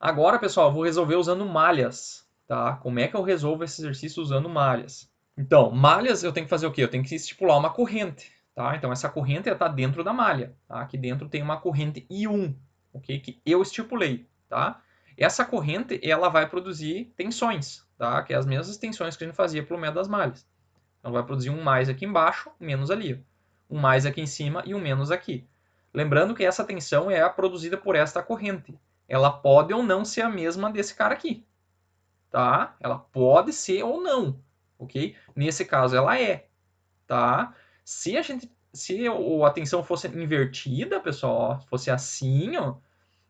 Agora, pessoal, eu vou resolver usando malhas, tá? Como é que eu resolvo esse exercício usando malhas? Então, malhas eu tenho que fazer o quê? Eu tenho que estipular uma corrente, tá? Então, essa corrente está dentro da malha, tá? Aqui dentro tem uma corrente I1, ok? Que eu estipulei, tá? Essa corrente, ela vai produzir tensões, tá? Que é as mesmas tensões que a gente fazia pelo método das malhas. Então, vai produzir um mais aqui embaixo, menos ali. Um mais aqui em cima e um menos aqui. Lembrando que essa tensão é a produzida por esta corrente. Ela pode ou não ser a mesma desse cara aqui, tá? Ela pode ser ou não, ok? Nesse caso, ela é, tá? Se a tensão fosse invertida, pessoal, ó, fosse assim, ó,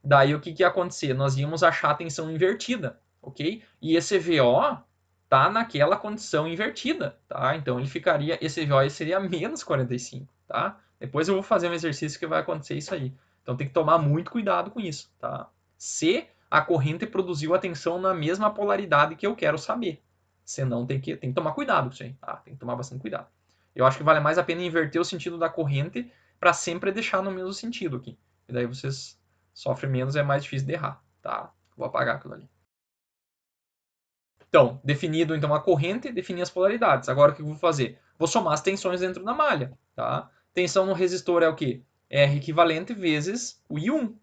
daí o que ia acontecer? Nós íamos achar a tensão invertida, ok? E esse VO tá naquela condição invertida, tá? Então ele ficaria, esse VO seria menos 45, tá? Depois eu vou fazer um exercício que vai acontecer isso aí. Então tem que tomar muito cuidado com isso, tá? Se a corrente produziu a tensão na mesma polaridade que eu quero saber. Senão tem que tomar cuidado com isso aí, tá? Tem que tomar bastante cuidado. Eu acho que vale mais a pena inverter o sentido da corrente para sempre deixar no mesmo sentido aqui. E daí vocês sofrem menos, é mais difícil de errar, tá? Vou apagar aquilo ali. Então, definido então a corrente, definir as polaridades. Agora o que eu vou fazer? Vou somar as tensões dentro da malha, tá? Tensão no resistor é o quê? R equivalente vezes o I1,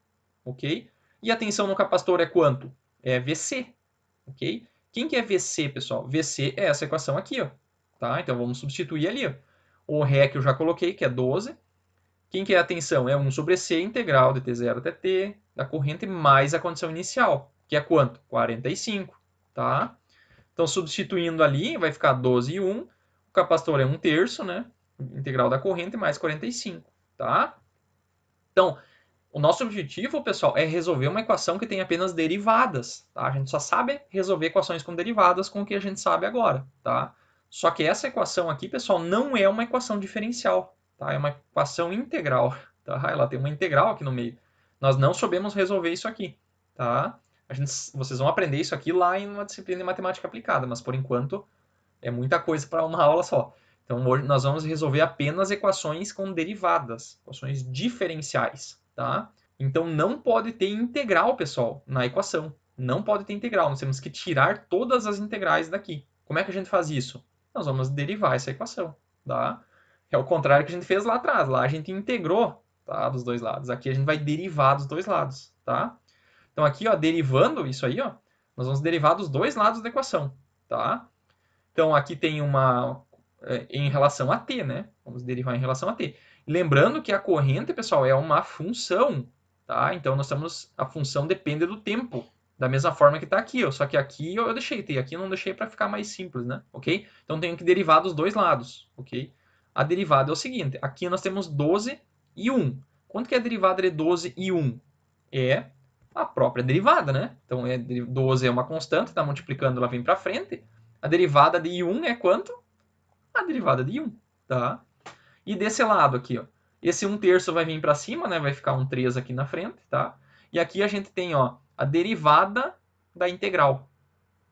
ok? E a tensão no capacitor é quanto? É VC, ok? Quem que é VC, pessoal? VC é essa equação aqui, ó, tá? Então vamos substituir ali, ó. O Ré que eu já coloquei, que é 12. Quem que é a tensão? É 1 sobre C integral de T0 até T da corrente mais a condição inicial, que é quanto? 45, tá? Então, substituindo ali, vai ficar 12 e 1. O capacitor é 1/3, né? Integral da corrente mais 45, tá? Então, o nosso objetivo, pessoal, é resolver uma equação que tem apenas derivadas, tá? A gente só sabe resolver equações com derivadas com o que a gente sabe agora, tá? Só que essa equação aqui, pessoal, não é uma equação diferencial, tá? É uma equação integral, tá? Ela tem uma integral aqui no meio. Nós não sabemos resolver isso aqui, tá? Vocês vão aprender isso aqui lá em uma disciplina de matemática aplicada, mas por enquanto é muita coisa para uma aula só. Então hoje nós vamos resolver apenas equações com derivadas, equações diferenciais, tá? Então não pode ter integral, pessoal, na equação. Não pode ter integral, nós temos que tirar todas as integrais daqui. Como é que a gente faz isso? Nós vamos derivar essa equação, tá? É o contrário que a gente fez lá atrás. Lá a gente integrou, tá, dos dois lados. Aqui a gente vai derivar dos dois lados, tá? Então aqui, ó, derivando isso aí, ó, nós vamos derivar dos dois lados da equação, tá? Então, aqui tem uma em relação a t, né? Vamos derivar em relação a t. Lembrando que a corrente, pessoal, é uma função, tá? Então, a função depende do tempo, da mesma forma que está aqui, ó. Só que aqui eu deixei t, aqui eu não deixei para ficar mais simples, né? Ok? Então, tenho que derivar dos dois lados, ok? A derivada é o seguinte, aqui nós temos 12 e 1. Quanto que é a derivada de 12 e 1? É a própria derivada, né? Então, 12 é uma constante, está multiplicando, ela vem para frente. A derivada de I1 é quanto? A derivada de I1, tá? E desse lado aqui, ó, esse 1/3 vai vir para cima, né? Vai ficar um 3 aqui na frente, tá? E aqui a gente tem, ó, a derivada da integral,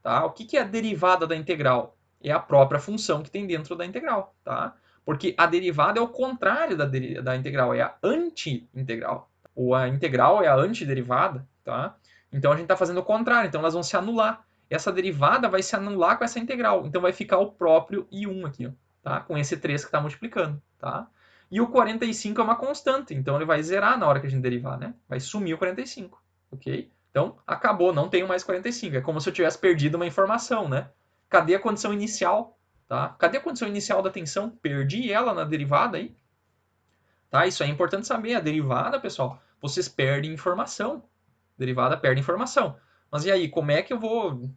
tá? O que é a derivada da integral? É a própria função que tem dentro da integral, tá? Porque a derivada é o contrário da integral, é a anti-integral. Ou a integral é a antiderivada, tá? Então a gente está fazendo o contrário, então elas vão se anular. Essa derivada vai se anular com essa integral, então vai ficar o próprio I1 aqui, ó, tá? Com esse 3 que está multiplicando, tá? E o 45 é uma constante, então ele vai zerar na hora que a gente derivar, né? Vai sumir o 45, ok? Então, acabou, não tenho mais 45. É como se eu tivesse perdido uma informação, né? Cadê a condição inicial? Tá? Cadê a condição inicial da tensão? Perdi ela na derivada aí. Tá? Isso é importante saber. A derivada, pessoal, vocês perdem informação. A derivada perde informação. Mas e aí, como é que eu vou...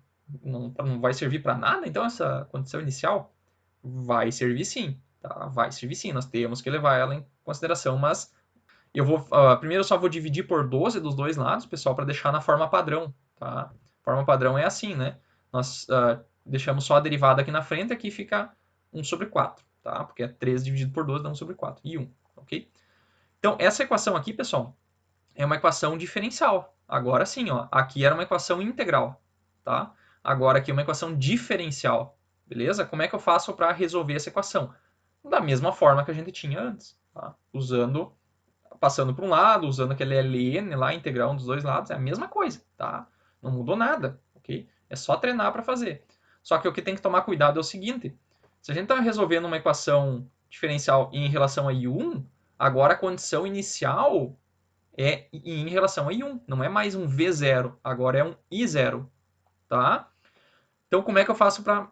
Não vai servir para nada, então, essa condição inicial? Vai servir sim. Tá? Vai servir sim. Nós temos que levar ela em consideração, mas eu vou, primeiro eu só vou dividir por 12 dos dois lados, pessoal, para deixar na forma padrão, tá? A forma padrão é assim, né? Nós deixamos só a derivada aqui na frente, aqui fica 1 sobre 4, tá? Porque é 3 dividido por 12 dá 1 sobre 4 e 1, ok? Então, essa equação aqui, pessoal, é uma equação diferencial. Agora sim, ó, aqui era uma equação integral, tá? Agora aqui é uma equação diferencial, beleza? Como é que eu faço para resolver essa equação? Da mesma forma que a gente tinha antes, tá? Passando para um lado, usando aquele ln lá, integral dos dois lados, é a mesma coisa, tá? Não mudou nada, ok? É só treinar para fazer. Só que o que tem que tomar cuidado é o seguinte. Se a gente está resolvendo uma equação diferencial em relação a I1, agora a condição inicial é em relação a I1. Não é mais um V0, agora é um I0, tá? Então, como é que eu faço para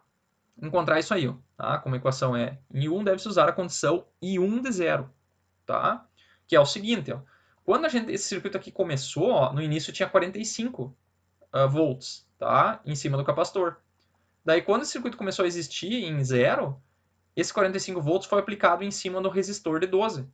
encontrar isso aí? Tá? Como a equação é em I1, deve-se usar a condição I1 de 0, tá? Que é o seguinte, ó. Quando esse circuito aqui começou, ó, no início tinha 45 volts, tá? Em cima do capacitor. Daí, quando esse circuito começou a existir em 0, esse 45 volts foi aplicado em cima do resistor de 12.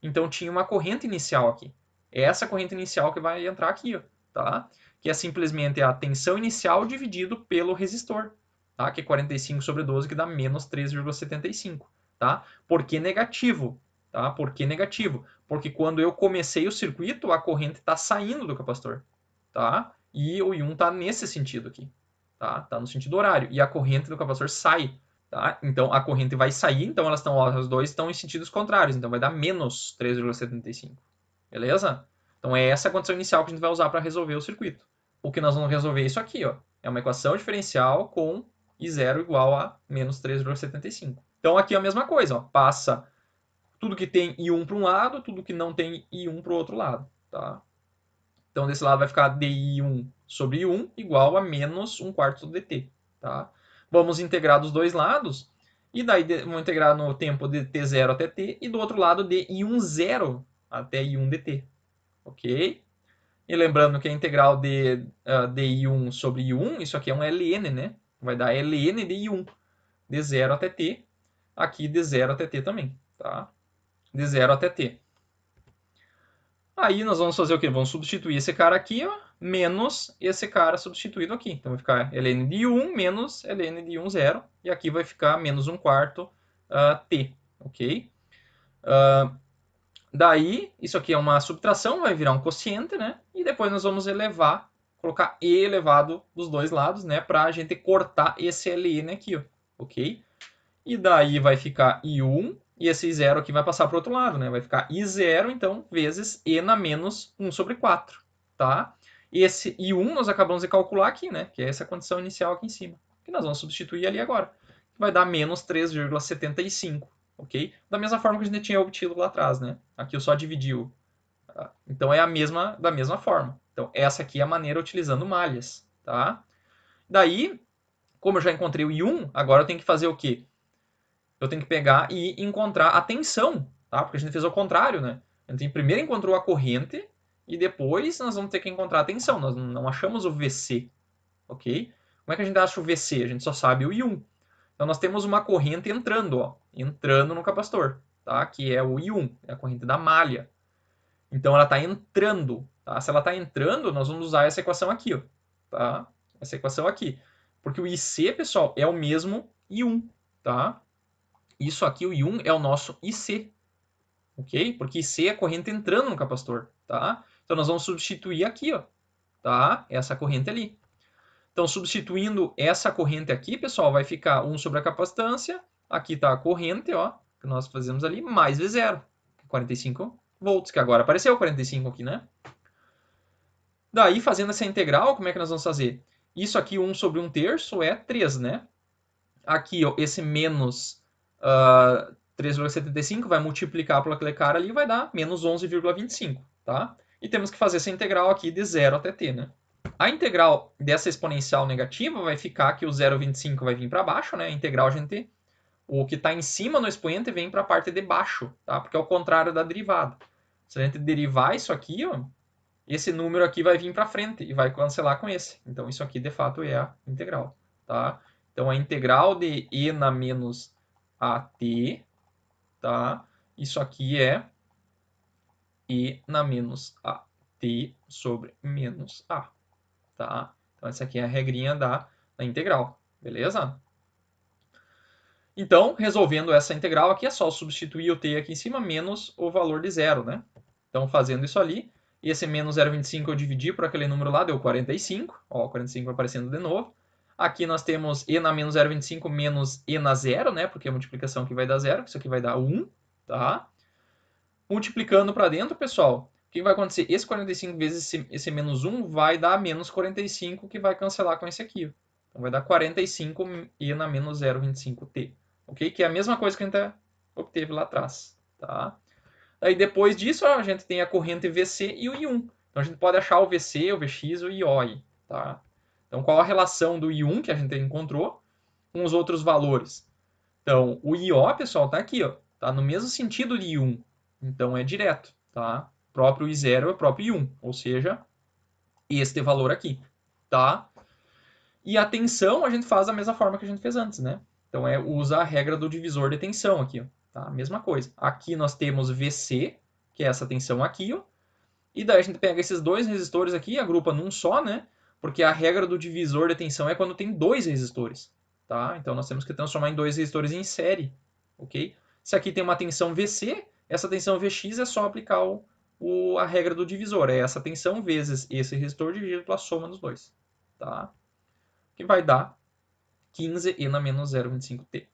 Então, tinha uma corrente inicial aqui. É essa corrente inicial que vai entrar aqui, ó, tá? Que é simplesmente a tensão inicial dividido pelo resistor, tá? Que é 45 sobre 12, que dá menos 3,75, tá? Por que negativo? Tá? Por que negativo? Porque quando eu comecei o circuito, a corrente está saindo do capacitor, tá? E o I1 está nesse sentido aqui, tá? Tá no sentido horário. E a corrente do capacitor sai, tá? Então a corrente vai sair, então elas estão, os dois estão em sentidos contrários, então vai dar menos 3,75. Beleza? Então é essa a condição inicial que a gente vai usar para resolver o circuito. O que nós vamos resolver é isso aqui, ó. É uma equação diferencial com I0 igual a menos 3,75. Então aqui é a mesma coisa, ó. Passa tudo que tem I1 para um lado, tudo que não tem I1 para o outro lado, tá? Então desse lado vai ficar DI1 sobre I1 igual a menos 1/4 do dt, tá? Vamos integrar dos dois lados, e daí vamos integrar no tempo de t0 até t, e do outro lado de I1 0 até I1 dt, ok? E lembrando que a integral de I1 sobre I1, isso aqui é um ln, né? Vai dar ln de I1, de 0 até t, aqui de 0 até t também, tá? De 0 até t. Aí nós vamos fazer o quê? Vamos substituir esse cara aqui, ó, menos esse cara substituído aqui. Então vai ficar ln de 1 menos ln de 1, 0. E aqui vai ficar menos 1/4 t, ok? Daí, isso aqui é uma subtração, vai virar um quociente, né? E depois nós vamos elevar, colocar e elevado dos dois lados, né? Para a gente cortar esse ln aqui, ó, ok? E daí vai ficar I1, e esse 0 aqui vai passar para o outro lado, né? Vai ficar I0, então, vezes E na menos 1 sobre 4, tá? Esse I1 nós acabamos de calcular aqui, né? Que é essa condição inicial aqui em cima, que nós vamos substituir ali agora. Vai dar menos 3,75, ok? Da mesma forma que a gente tinha obtido lá atrás, né? Aqui eu só dividi. Tá? Então é da mesma forma. Então essa aqui é a maneira utilizando malhas, tá? Daí, como eu já encontrei o I1, agora eu tenho que fazer o quê? Eu tenho que pegar e encontrar a tensão, tá? Porque a gente fez o contrário, né? A gente primeiro encontrou a corrente e depois nós vamos ter que encontrar a tensão. Nós não achamos o VC, ok? Como é que a gente acha o VC? A gente só sabe o I1. Então nós temos uma corrente entrando, ó, entrando no capacitor, tá? Que é o I1, é a corrente da malha. Então ela está entrando, tá? Se ela está entrando, nós vamos usar essa equação aqui, ó, tá? Essa equação aqui. Porque o IC, pessoal, é o mesmo I1, tá? Isso aqui, o I1, é o nosso IC, ok? Porque IC é a corrente entrando no capacitor, tá? Então, nós vamos substituir aqui, ó, tá? Essa corrente ali. Então, substituindo essa corrente aqui, pessoal, vai ficar 1 sobre a capacitância. Aqui está a corrente, ó, que nós fazemos ali, mais V0, 45 volts, que agora apareceu 45 aqui, né? Daí, fazendo essa integral, como é que nós vamos fazer? Isso aqui, 1 sobre 1/3 é 3, né? Aqui, ó, esse menos 3,75 vai multiplicar por aquele cara ali e vai dar menos 11,25, tá? E temos que fazer essa integral aqui de 0 até t, né? A integral dessa exponencial negativa vai ficar que o 0,25 vai vir para baixo, né? A integral a gente, o que está em cima no expoente vem para a parte de baixo, tá? Porque é o contrário da derivada. Se a gente derivar isso aqui, ó, esse número aqui vai vir para frente e vai cancelar com esse. Então isso aqui de fato é a integral, tá? Então a integral de e na menos at, tá? Isso aqui é e na menos at sobre menos a, tá? Então essa aqui é a regrinha da integral, beleza? Então, resolvendo essa integral aqui, é só substituir o t aqui em cima menos o valor de 0, né? Então, fazendo isso ali, e esse menos 0,25 eu dividi por aquele número lá, deu 45. Ó, 45 aparecendo de novo. Aqui nós temos e na menos 0,25 menos e na 0, né? Porque a multiplicação aqui vai dar 0, isso aqui vai dar 1, tá? Multiplicando para dentro, pessoal, o que vai acontecer? Esse 45 vezes esse menos 1 vai dar menos 45, que vai cancelar com esse aqui. Então vai dar 45e na menos 0,25t. Ok? Que é a mesma coisa que a gente obteve lá atrás. Tá? Aí depois disso, a gente tem a corrente VC e o I1. Então a gente pode achar o VC, o VX e o IO aí. Tá? Então qual a relação do I1 que a gente encontrou com os outros valores? Então o IO, pessoal, está aqui. Ó, tá no mesmo sentido de I1. Então é direto. Tá? O próprio I0 é o próprio I1. Ou seja, este valor aqui. Tá? E a tensão a gente faz da mesma forma que a gente fez antes, né? Então usa a regra do divisor de tensão aqui, ó, tá? Mesma coisa. Aqui nós temos VC, que é essa tensão aqui, ó. E daí a gente pega esses dois resistores aqui e agrupa num só, né? Porque a regra do divisor de tensão é quando tem dois resistores, tá? Então nós temos que transformar em dois resistores em série, ok? Se aqui tem uma tensão VC, essa tensão VX é só aplicar a regra do divisor. É essa tensão vezes esse resistor dividido pela soma dos dois, tá? Que vai dar 15e na menos 0,25t.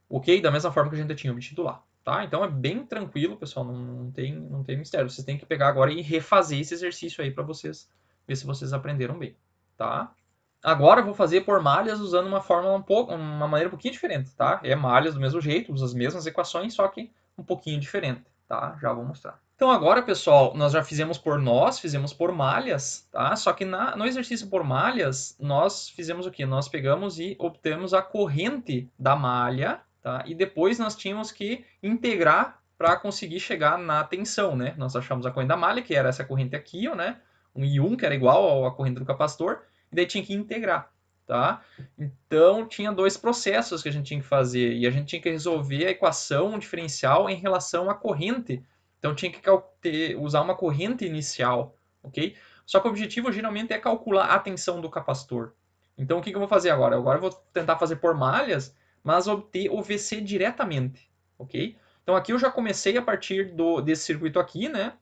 Ok? Da mesma forma que a gente tinha obtido lá. Tá? Então é bem tranquilo, pessoal, não tem mistério. Vocês têm que pegar agora e refazer esse exercício aí para vocês ver se vocês aprenderam bem. Tá? Agora eu vou fazer por malhas usando uma maneira um pouquinho diferente. Tá? É malhas do mesmo jeito, usa as mesmas equações, só que um pouquinho diferente. Tá? Já vou mostrar. Então agora, pessoal, nós já fizemos por nós, fizemos por malhas, tá? Só que no exercício por malhas, nós fizemos o quê? Nós pegamos e obtemos a corrente da malha, tá? E depois nós tínhamos que integrar para conseguir chegar na tensão, né? Nós achamos a corrente da malha, que era essa corrente aqui, ó, né? Um I1, que era igual à corrente do capacitor, e daí tinha que integrar, tá? Então, tinha dois processos que a gente tinha que fazer, e a gente tinha que resolver a equação diferencial em relação à corrente. Então, tinha que usar uma corrente inicial, ok? Só que o objetivo, geralmente, é calcular a tensão do capacitor. Então, o que eu vou fazer agora? Agora eu vou tentar fazer por malhas, mas obter o VC diretamente, ok? Então, aqui eu já comecei a partir desse circuito aqui, né?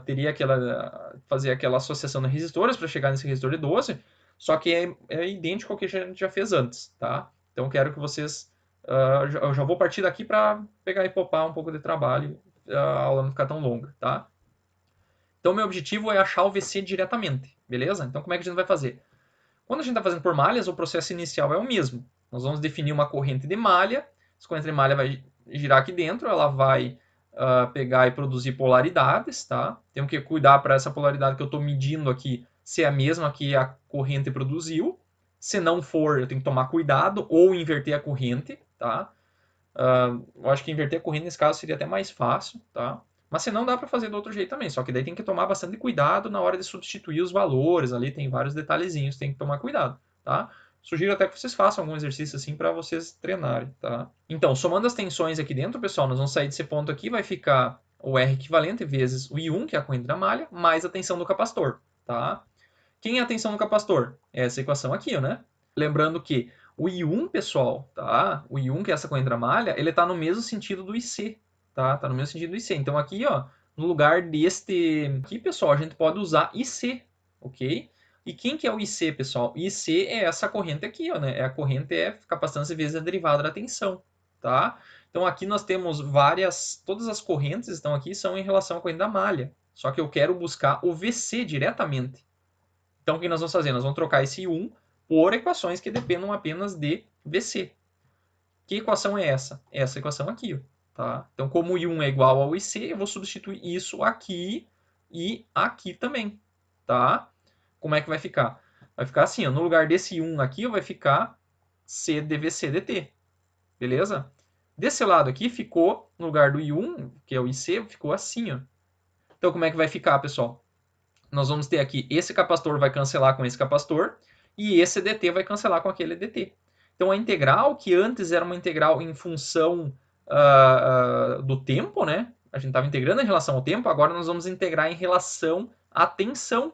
Teria fazer aquela associação de resistores para chegar nesse resistor de 12, só que é idêntico ao que a gente já fez antes, tá? Então, quero que vocês... eu já vou partir daqui para pegar e poupar um pouco de trabalho, a aula não ficar tão longa, tá? Então, meu objetivo é achar o VC diretamente, beleza? Então, como é que a gente vai fazer? Quando a gente está fazendo por malhas, o processo inicial é o mesmo. Nós vamos definir uma corrente de malha, essa corrente de malha vai girar aqui dentro, ela vai pegar e produzir polaridades, tá? Tenho que cuidar para essa polaridade que eu estou medindo aqui ser a mesma que a corrente produziu. Se não for, eu tenho que tomar cuidado ou inverter a corrente, tá? Eu acho que inverter a corrente nesse caso seria até mais fácil, tá? Mas se não, dá para fazer do outro jeito também. Só que daí tem que tomar bastante cuidado na hora de substituir os valores. Ali tem vários detalhezinhos, tem que tomar cuidado, tá? Sugiro até que vocês façam algum exercício assim para vocês treinarem, tá? Então, somando as tensões aqui dentro, pessoal, nós vamos sair desse ponto aqui, vai ficar o R equivalente vezes o I1, que é a corrente da malha, mais a tensão do capacitor, tá? Quem é a tensão do capacitor? É essa equação aqui, né? Lembrando que o I1, pessoal, tá? O I1, que é essa corrente da malha, ele está no mesmo sentido do IC, tá? Tá no mesmo sentido do IC. Então aqui, ó, no lugar deste aqui, pessoal, a gente pode usar IC, ok? E quem que é o IC, pessoal? IC é essa corrente aqui, ó, né? É a corrente capacitância vezes a derivada da tensão, tá? Então aqui nós temos todas as correntes estão aqui são em relação à corrente da malha. Só que eu quero buscar o VC diretamente. Então o que nós vamos fazer? Nós vamos trocar esse I1 por equações que dependam apenas de VC. Que equação é essa? Essa equação aqui, ó, tá? Então, como o I1 é igual ao IC, eu vou substituir isso aqui e aqui também, tá? Como é que vai ficar? Vai ficar assim, ó, no lugar desse 1 aqui, vai ficar C dVC dt, beleza? Desse lado aqui ficou, no lugar do I1, que é o IC, ficou assim, ó. Então, como é que vai ficar, pessoal? Nós vamos ter aqui, esse capacitor vai cancelar com esse capacitor, e esse dt vai cancelar com aquele dt. Então, a integral, que antes era uma integral em função do tempo, né? A gente estava integrando em relação ao tempo, agora nós vamos integrar em relação à tensão.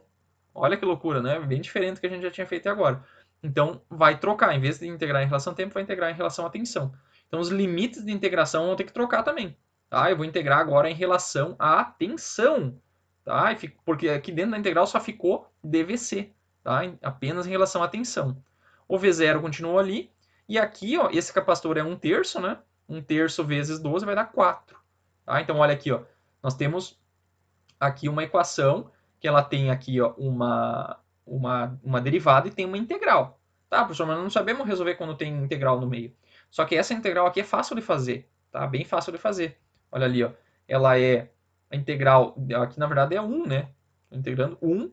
Olha que loucura, né? Bem diferente do que a gente já tinha feito agora. Então, vai trocar. Em vez de integrar em relação ao tempo, vai integrar em relação à tensão. Então, os limites de integração vão ter que trocar também. Tá? Eu vou integrar agora em relação à tensão. Tá? Porque aqui dentro da integral só ficou dVc. Tá? Apenas em relação à tensão. O V0 continua ali. E aqui, ó, esse capacitor é 1/3, né? 1/3 vezes 12 vai dar 4. Tá? Então, olha aqui, ó, nós temos aqui uma equação que ela tem aqui ó, uma derivada e tem uma integral. Tá, professor, mas não sabemos resolver quando tem integral no meio. Só que essa integral aqui é fácil de fazer, tá? Bem fácil de fazer. Olha ali, ó. Ela é a integral, aqui na verdade é 1, né? Integrando 1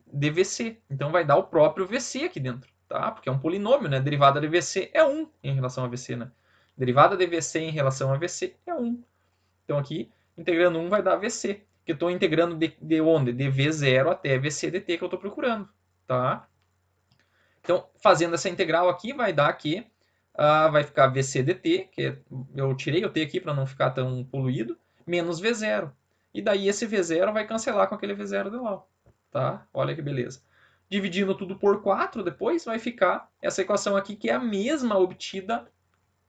dVc. Então vai dar o próprio VC aqui dentro, tá? Porque é um polinômio, né? Derivada de VC é 1 em relação a VC, né? Derivada de VC em relação a VC é 1. Então aqui, integrando 1 vai dar VC, que eu estou integrando de onde? De V0 até VC dt que eu estou procurando, tá? Então, fazendo essa integral aqui, vai dar que vai ficar VC dt, que eu tirei o t aqui para não ficar tão poluído, menos V0. E daí esse V0 vai cancelar com aquele V0 de lá, tá? Olha que beleza. Dividindo tudo por 4 depois, vai ficar essa equação aqui, que é a mesma obtida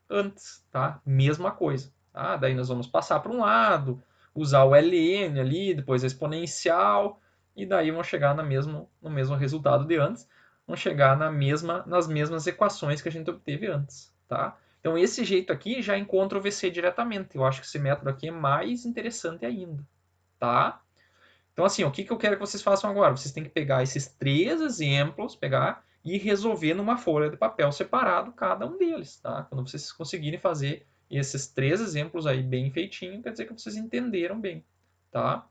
antes, tá? Mesma coisa. Tá? Daí nós vamos passar para um lado, usar o ln ali, depois a exponencial, e daí vamos chegar no mesmo resultado de antes, vamos chegar nas mesmas equações que a gente obteve antes, tá? Então esse jeito aqui já encontra o VC diretamente. Eu acho que esse método aqui é mais interessante ainda, tá? Então assim, o que eu quero que vocês façam agora? Vocês têm que pegar esses 3 exemplos, pegar e resolver numa folha de papel separado cada um deles, tá? Quando vocês conseguirem fazer esses 3 exemplos aí bem feitinho, quer dizer que vocês entenderam bem, tá?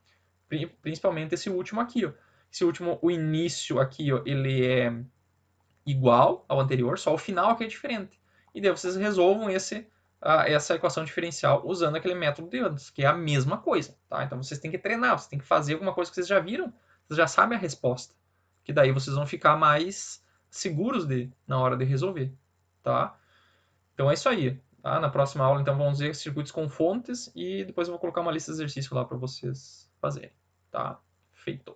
Principalmente esse último aqui, ó. Esse último, o início aqui, ó, ele é igual ao anterior, só o final aqui é diferente. E daí vocês resolvam essa equação diferencial usando aquele método de antes, que é a mesma coisa, tá? Então vocês têm que treinar, vocês têm que fazer alguma coisa que vocês já viram, vocês já sabem a resposta, que daí vocês vão ficar mais seguros na hora de resolver, tá? Então é isso aí, tá? Na próxima aula, então, vamos ver circuitos com fontes e depois eu vou colocar uma lista de exercícios lá para vocês fazerem, tá? Feito.